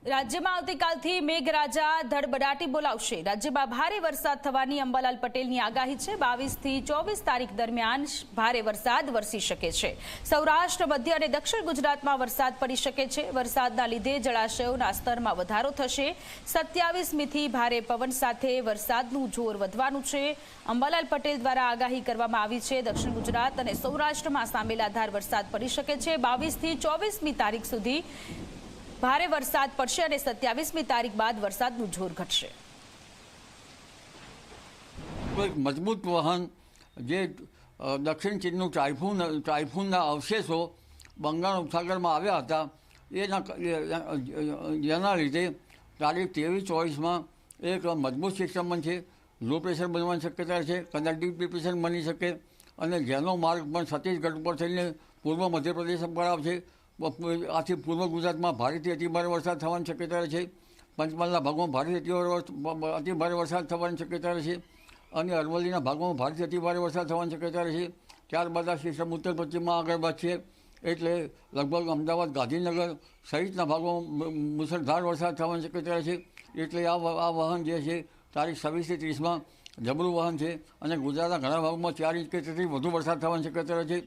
રાજ્યમાં આવતીકાલથી મેઘરાજા ધડબડાટી બોલાવશે। રાજ્યમાં ભારે વરસાદ થવાની અંબાલાલ પટેલની આગાહી છે। 22 થી 24 તારીખ દરમિયાન ભારે વરસાદ વરસી શકે છે। સૌરાષ્ટ્ર, મધ્ય અને દક્ષિણ ગુજરાતમાં વરસાદ પડી શકે છે। વરસાદના લીધે જળાશયોના સ્તરમાં વધારો થશે। 27મી થી ભારે પવન સાથે વરસાદનું જોર વધવાનું છે। અંબાલાલ પટેલ દ્વારા આગાહી કરવામાં આવી છે। દક્ષિણ ગુજરાત અને સૌરાષ્ટ્રમાં સામેલાધાર વરસાદ પડી શકે છે। 22 થી 24મી તારીખ સુધી ભારે વરસાદ પડશે અને 27મી તારીખ બાદ વરસાદનું જોર ઘટશે। મજબૂત વહન જે દક્ષિણ ચીનનું ટાઇફૂનના અવશેષો બંગાળ ઉપસાગરમાં આવ્યા હતા જેના લીધે તારીખ 23-24માં એક મજબૂત સિસ્ટમ બનશે। લો પ્રેશર બનવાની શક્યતા છે, કદાચ ડીપ ડિપ્રેશન બની શકે અને જેનો માર્ગ પણ છત્તીસગઢ ઉપર થઈને પૂર્વ મધ્યપ્રદેશ પર આવશે। આથી પૂર્વ ગુજરાતમાં ભારેથી અતિભારે વરસાદ થવાની શક્યતા છે। પંચમહાલના ભાગોમાં ભારેથી અતિભારે વરસાદ થવાની શક્યતા છે અને અરવલ્લીના ભાગોમાં ભારેથી અતિભારે વરસાદ થવાની શક્યતા છે। ત્યારબાદ આ સિસ્ટમ ઉત્તર પશ્ચિમમાં આગળ વધશે એટલે લગભગ અમદાવાદ, ગાંધીનગર સહિતના ભાગોમાં મુસળધાર વરસાદ થવાની શક્યતા છે। એટલે આ વહન જે છે તારીખ 26 થી 30માં જબરું વહન છે અને ગુજરાતના ઘણા ભાગોમાં 4 ઇંચ કે તેથી વધુ વરસાદ થવાની શક્યતા છે।